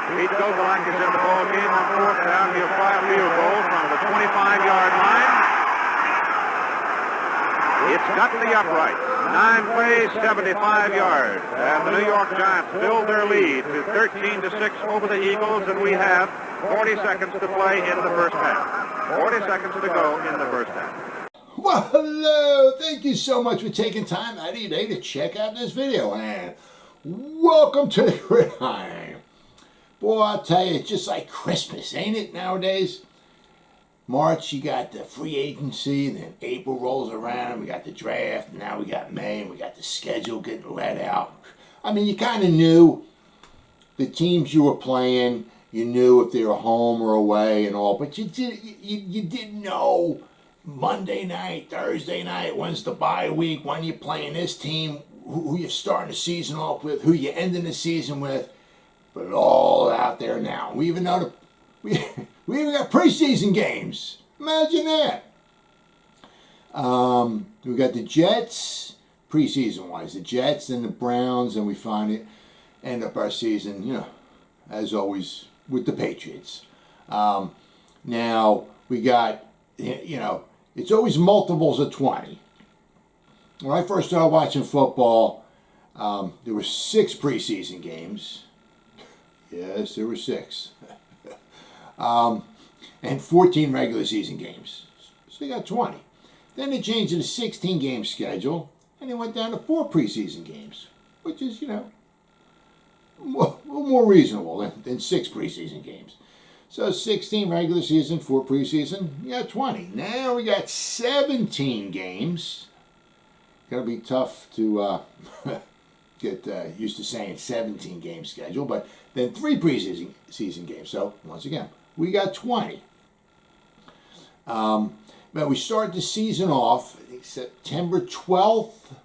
Pete Gozalak is in the ball game on fourth down. He'll fly a field goal from the 25-yard line. It's got the upright. 9 plays, 75 yards. And the New York Giants build their lead to 13-6 over the Eagles, and we have 40 seconds to play in the first half. 40 seconds to go in the first half. Well, hello. Thank you so much for taking time out of your day to check out this video. And welcome to the Gridiron. Boy, I'll tell you, it's just like Christmas, ain't it, nowadays? March, you got the free agency, then April rolls around, we got the draft, and now we got May, and we got the schedule getting let out. I mean, you kind of knew the teams you were playing, you knew if they were home or away and all, but you didn't know Monday night, Thursday night, when's the bye week, when you're playing this team, who you're starting the season off with, who you're ending the season with, but all out there now. We even know we even got preseason games. Imagine that. We got the Jets, preseason-wise. The Jets and the Browns, and we finally end up our season, you know, as always, with the Patriots. Now, we got, you know, it's always multiples of 20. When I first started watching football, there were 6 preseason games. Yes, there were 6. And 14 regular season games. So you got 20. Then they changed to the 16-game schedule, and they went down to 4 preseason games, which is, you know, a little more reasonable than 6 preseason games. So 16 regular season, 4 preseason, you got 20. Now we got 17 games. Gonna be tough to get used to saying 17-game schedule, but then 3 preseason games. So once again, we got 20. But we start the season off, I think September 12th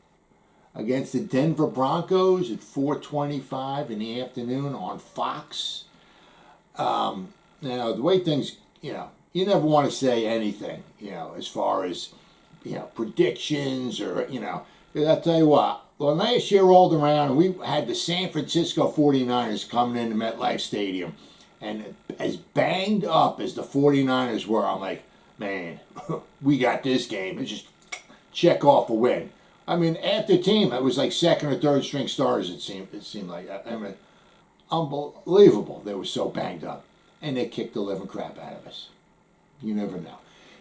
against the Denver Broncos at 4:25 in the afternoon on Fox. Now, the way things, you know, you never want to say anything, you know, as far as, you know, predictions or, you know, because I'll tell you what, well, last year rolled around and we had the San Francisco 49ers coming into MetLife Stadium. And as banged up as the 49ers were, I'm like, man, we got this game. Let's just check off a win. I mean, after team, it was like second or third string starters, it seemed like. I mean, unbelievable. They were so banged up. And they kicked the living crap out of us. You never know.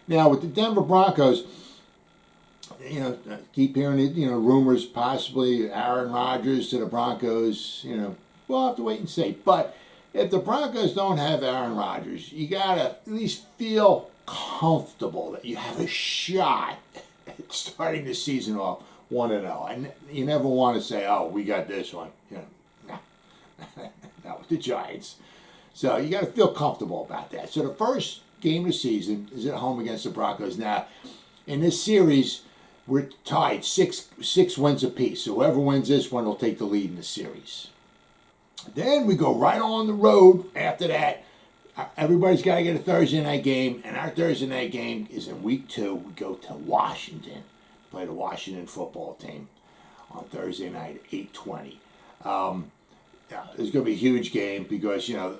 Now, with the Denver Broncos, you know, keep hearing it, you know, rumors possibly Aaron Rodgers to the Broncos, you know, we'll have to wait and see. But if the Broncos don't have Aaron Rodgers, you got to at least feel comfortable that you have a shot at starting the season off 1-0. And you never want to say, oh, we got this one. You know, not with the Giants. So you got to feel comfortable about that. So the first game of the season is at home against the Broncos. Now, in this series, we're tied 6 wins apiece. So whoever wins this one will take the lead in the series. Then we go right on the road after that. Everybody's got to get a Thursday night game, and our Thursday night game is in week 2. We go to Washington, play the Washington football team on Thursday night at 8:20. Yeah, it's going to be a huge game because, you know,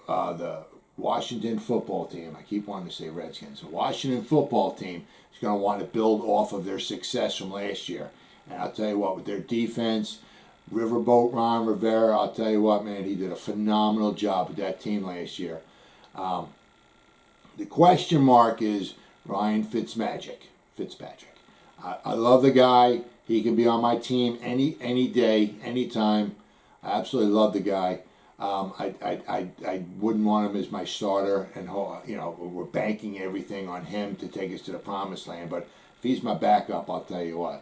the Washington football team, I keep wanting to say Redskins, the Washington football team is going to want to build off of their success from last year. And I'll tell you what, with their defense, Riverboat Ron Rivera, I'll tell you what, man, he did a phenomenal job with that team last year. The question mark is Ryan Fitzpatrick. I love the guy. He can be on my team any day, anytime. I absolutely love the guy. I wouldn't want him as my starter, and you know, we're banking everything on him to take us to the promised land. But if he's my backup, I'll tell you what,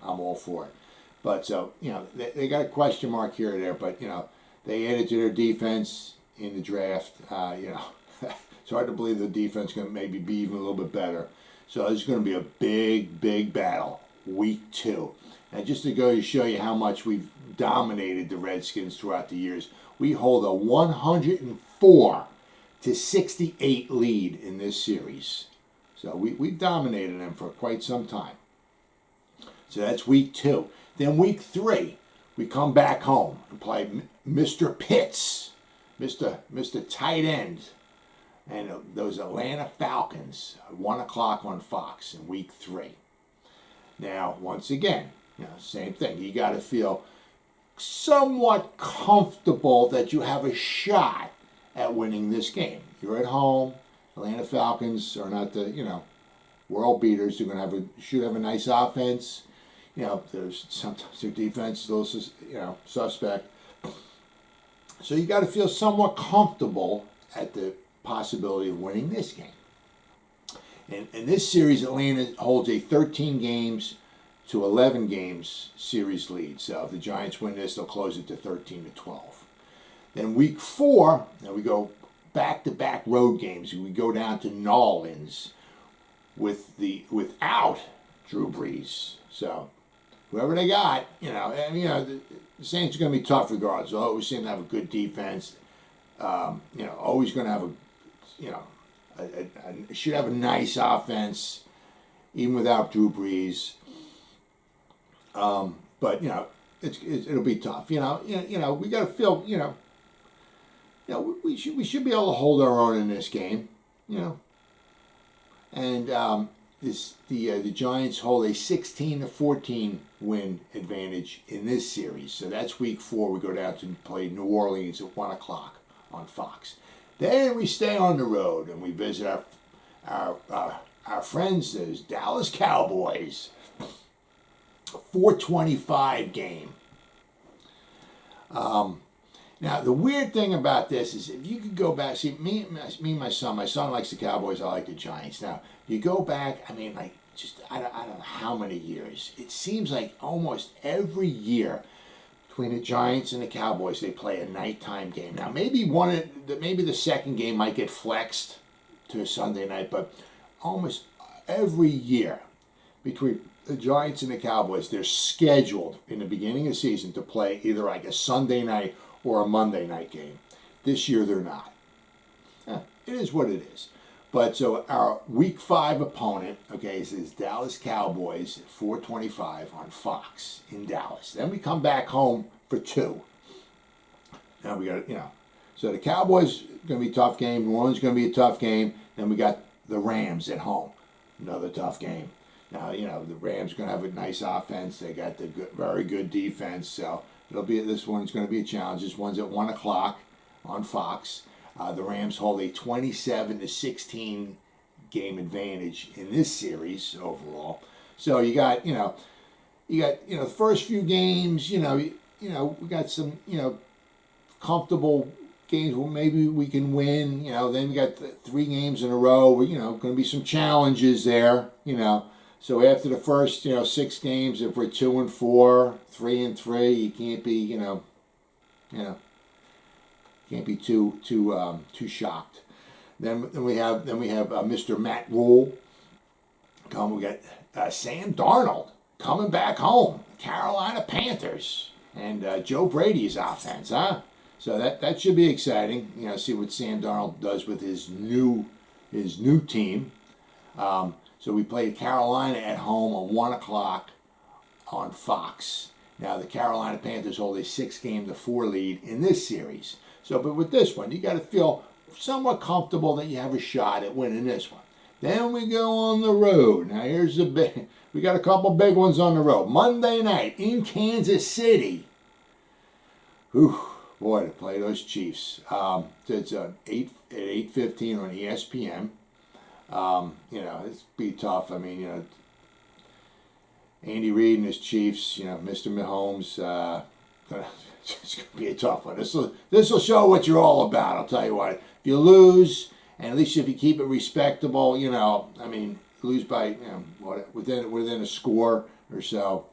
I'm all for it. But so, you know, they got a question mark here or there, but, you know, they added to their defense in the draft. You know, it's hard to believe the defense is going to maybe be even a little bit better. So this is going to be a big battle, week 2. And just to go to show you how much we've dominated the Redskins throughout the years, we hold a 104-68 lead in this series. So we've dominated them for quite some time. So that's week 2. Then week 3, we come back home and play Mr. Pitts Mr. Tight End, and those Atlanta Falcons, 1 o'clock on Fox in Week 3. Now, once again, same thing. You got to feel somewhat comfortable that you have a shot at winning this game. You're at home. Atlanta Falcons are not the world beaters. They're going to should have a nice offense. There's sometimes their defense is a little suspect. So you got to feel somewhat comfortable at the possibility of winning this game. In this series, Atlanta holds a 13 games to 11 games series lead. So if the Giants win this, they'll close it to 13-12. Then Week 4, now we go back-to-back road games. We go down to New Orleans without Drew Brees. So whoever they got, the Saints are going to be tough regardless. They always seem to have a good defense. Always going to have should have a nice offense, even without Drew Brees. But it'll be tough. We got to feel. We should be able to hold our own in this game. And the Giants hold a 16-14 win advantage in this series. So that's Week 4. We go down to play New Orleans at 1 o'clock on Fox. Then we stay on the road and we visit our friends, those Dallas Cowboys. 4:25 game. Now the weird thing about this is if you could go back, see me and my son likes the Cowboys, I like the Giants. Now you go back, I don't know how many years. It seems like almost every year between the Giants and the Cowboys, they play a nighttime game. Now maybe the second game might get flexed to a Sunday night, but almost every year between the Giants and the Cowboys, they're scheduled in the beginning of the season to play either like a Sunday night or a Monday night game. This year they're not. It is what it is. But so our Week 5 opponent, is Dallas Cowboys at 4:25 on Fox in Dallas. Then we come back home for 2. Now we got, so the Cowboys going to be a tough game. New Orleans going to be a tough game. Then we got the Rams at home. Another tough game. Now, the Rams going to have a nice offense. They got the very good defense. So this one's going to be a challenge. This one's at 1 o'clock on Fox. The Rams hold a 27-16 game advantage in this series overall. So you got the first few games. We got some comfortable games where maybe we can win. Then we got 3 games in a row. Where, going to be some challenges there. So after the first 6 games, if we're 2-4, 3-3, you can't be can't be too shocked. Then we have Mr. Matt Rule. We got Sam Darnold coming back home. Carolina Panthers and Joe Brady's offense, huh? So that should be exciting. See what Sam Darnold does with his new team. So we played Carolina at home at 1 o'clock on Fox. Now the Carolina Panthers hold a 6-4 lead in this series. So, but with this one, you got to feel somewhat comfortable that you have a shot at winning this one. Then we go on the road. Now here's we got a couple big ones on the road. Monday night in Kansas City. Whew, boy, to play those Chiefs. It's at 8:15 on ESPN. It's be tough. Andy Reid and his Chiefs, Mr. Mahomes, it's going to be a tough one. This will show what you're all about. I'll tell you what. If you lose, and at least if you keep it respectable, lose by within a score or so,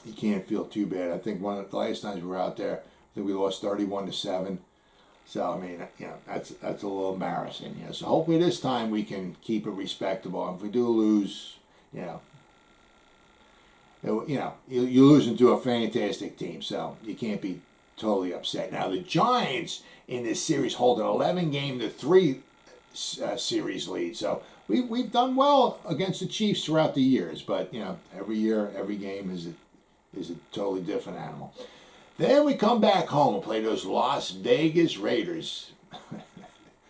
you can't feel too bad. I think one of the last times we were out there, I think we lost 31-7. So that's a little embarrassing. So hopefully this time we can keep it respectable. If we do lose, you're losing to a fantastic team, so you can't be totally upset. Now the Giants in this series hold an 11-3 series lead. So we've done well against the Chiefs throughout the years, but every year, every game is a totally different animal. Then we come back home and play those Las Vegas Raiders.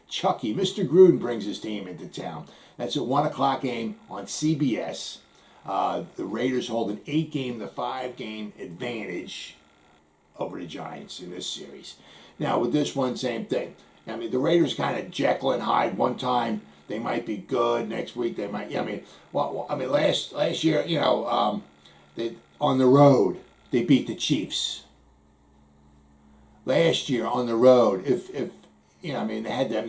Chucky, Mr. Gruden brings his team into town. That's a 1 o'clock game on CBS. The Raiders hold an 8-game to 5-game advantage over the Giants in this series. Now, with this one, same thing. I mean, the Raiders kind of Jekyll and Hyde. One time they might be good. Next week they might. Last year, they on the road they beat the Chiefs. Last year on the road, if they had that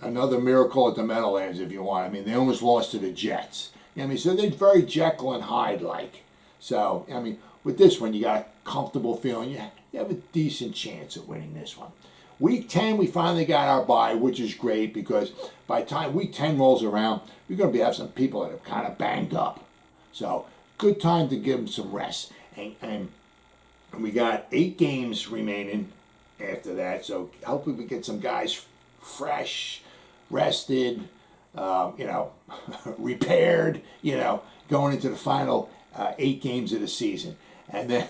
another miracle at the Meadowlands, if you want. I mean, they almost lost to the Jets. So they're very Jekyll and Hyde-like. So, with this one, you got a comfortable feeling. You have a decent chance of winning this one. Week 10, we finally got our bye, which is great because by the time Week 10 rolls around, we're going to have some people that are kind of banged up. So, good time to give them some rest. And we got 8 games remaining after that. So, hopefully we get some guys fresh, rested, repaired, going into the final 8 games of the season. And then,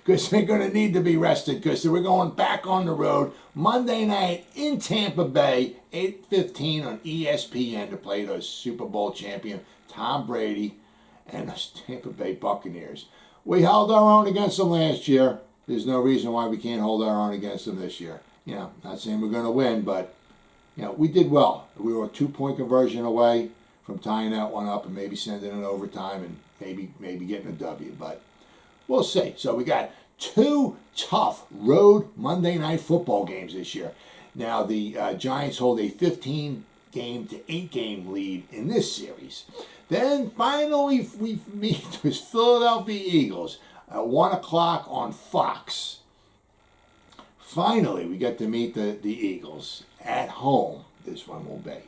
because they're going to need to be rested, because we're going back on the road Monday night in Tampa Bay, 8:15 on ESPN to play those Super Bowl champion Tom Brady and those Tampa Bay Buccaneers. We held our own against them last year. There's no reason why we can't hold our own against them this year. Not saying we're going to win, but we did well. We were a 2-point conversion away from tying that one up and maybe sending it overtime and maybe getting a W. But we'll see. So we got 2 tough road Monday night football games this year. Now the Giants hold a 15-game to 8-game lead in this series. Then finally we meet with Philadelphia Eagles at 1 o'clock on Fox. Finally, we get to meet the Eagles at home. This one will be.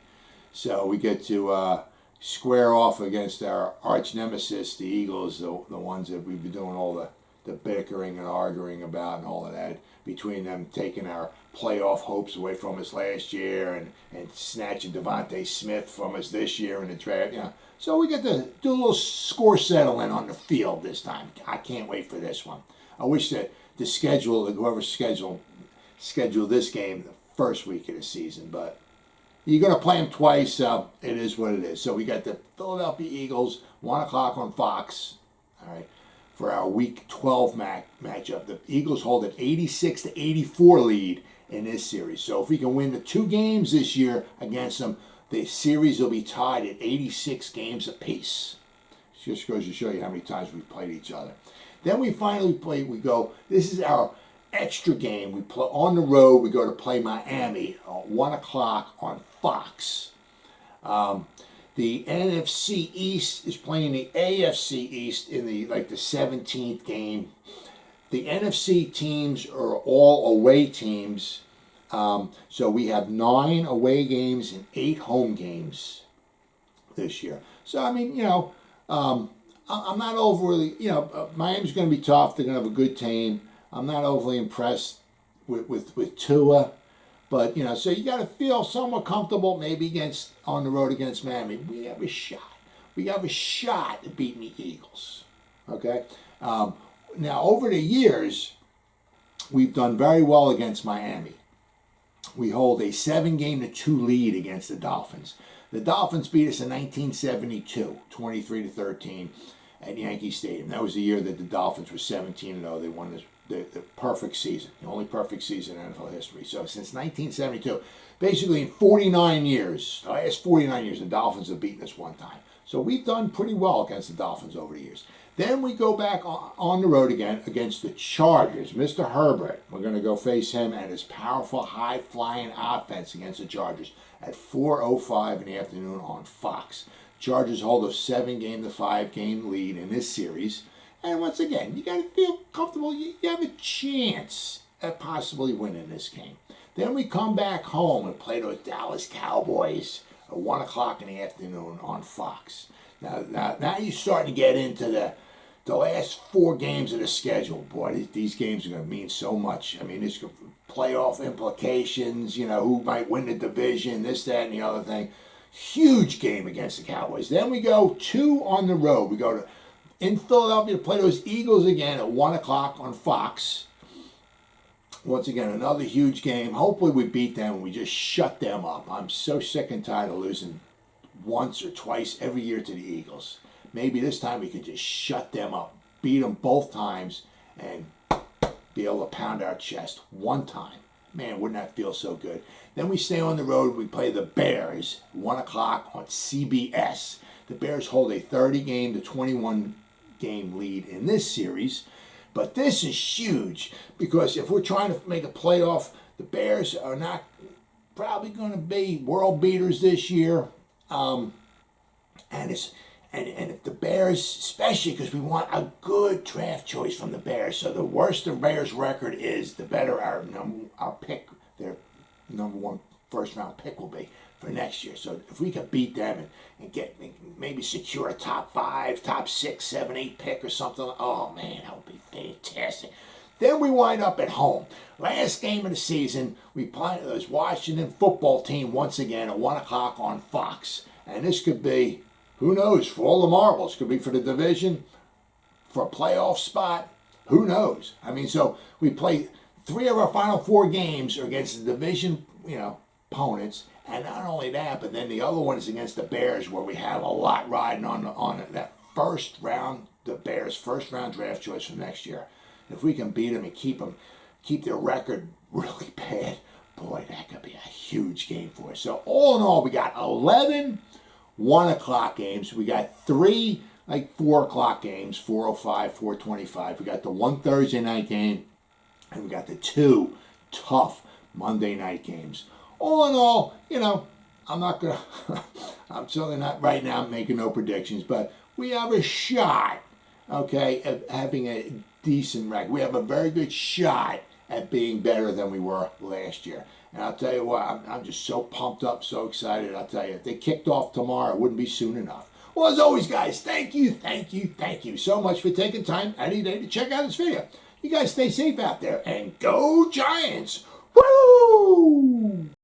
So we get to square off against our arch nemesis, the Eagles, the ones that we've been doing all the bickering and arguing about and all of that, between them taking our playoff hopes away from us last year and snatching DeVonta Smith from us this year in the draft. So we get to do a little score settling on the field this time. I can't wait for this one. I wish that the schedule, whoever scheduled this game the first week of the season, but you're going to play them twice, so it is what it is. So we got the Philadelphia Eagles, 1 o'clock on Fox, all right, for our Week 12 matchup. The Eagles hold an 86 to 84 lead in this series. So if we can win the 2 games this year against them, the series will be tied at 86 games apiece. Just goes to show you how many times we've played each other. Then we finally play, this is our extra game. We play on the road. We go to play Miami at 1 o'clock on Fox. The NFC East is playing the AFC East in the 17th game. The NFC teams are all away teams. So we have 9 away games and 8 home games this year. So, I'm not overly, Miami's going to be tough. They're going to have a good team. I'm not overly impressed with Tua. But, so you got to feel somewhat comfortable maybe on the road against Miami. We have a shot. We have a shot at beating the Eagles. Okay? Now, over the years, we've done very well against Miami. We hold a 7-game to 2 lead against the Dolphins. The Dolphins beat us in 1972, 23-13 at Yankee Stadium. That was the year that the Dolphins were 17-0. They won the perfect season, the only perfect season in NFL history. So since 1972, basically in 49 years, the last 49 years, the Dolphins have beaten us one time. So we've done pretty well against the Dolphins over the years. Then we go back on the road again against the Chargers. Mr. Herbert, we're going to go face him and his powerful, high-flying offense against the Chargers at 4:05 in the afternoon on Fox. Chargers hold a 7-game to 5-game lead in this series. And once again, you got to feel comfortable. You have a chance at possibly winning this game. Then we come back home and play those Dallas Cowboys at 1 o'clock in the afternoon on Fox. Now you're starting to get into the last 4 games of the schedule. Boy, these games are going to mean so much. I mean, it's playoff implications, who might win the division, this, that, and the other thing. Huge game against the Cowboys. Then we go 2 on the road. We go in Philadelphia to play those Eagles again at 1 o'clock on Fox. once again, another huge game. Hopefully we beat them and we just shut them up. I'm so sick and tired of losing once or twice every year to the Eagles. Maybe this time we can just shut them up, beat them both times, and be able to pound our chest one time. Man, wouldn't that feel so good? Then we stay on the road. We play the Bears, 1 o'clock on CBS. The Bears hold a 30-game to 21-game lead in this series. But this is huge because if we're trying to make a playoff, the Bears are not probably going to be world beaters this year. And if the Bears, especially because we want a good draft choice from the Bears, so the worse the Bears' record is, the better our pick, their number one first round pick will be for next year. So if we could beat them and get maybe secure a top 5, top 6, 7, 8 pick or something, oh man, that would be fantastic. Then we wind up at home. Last game of the season, we play this Washington football team once again at 1 o'clock on Fox. And this could be, who knows, for all the marbles. Could be for the division, for a playoff spot. Who knows? I mean, so we play 3 of our final 4 games are against the division, opponents. And not only that, but then the other one is against the Bears, where we have a lot riding on that first round, the Bears' first round draft choice for next year. If we can beat them and keep their record really bad, boy, that could be a huge game for us. So all in all, we got 11 1 o'clock games. We got 3 4 o'clock games, 4:05, 4:25. We got the 1 Thursday night game, and we got the 2 tough Monday night games. All in all, I'm certainly not right now making no predictions, but we have a shot, okay, at having a decent record. We have a very good shot at being better than we were last year. And I'll tell you what, I'm just so pumped up, so excited. I'll tell you, if they kicked off tomorrow, it wouldn't be soon enough. Well, as always, guys, thank you so much for taking time any day to check out this video. You guys stay safe out there, and go Giants! Woo!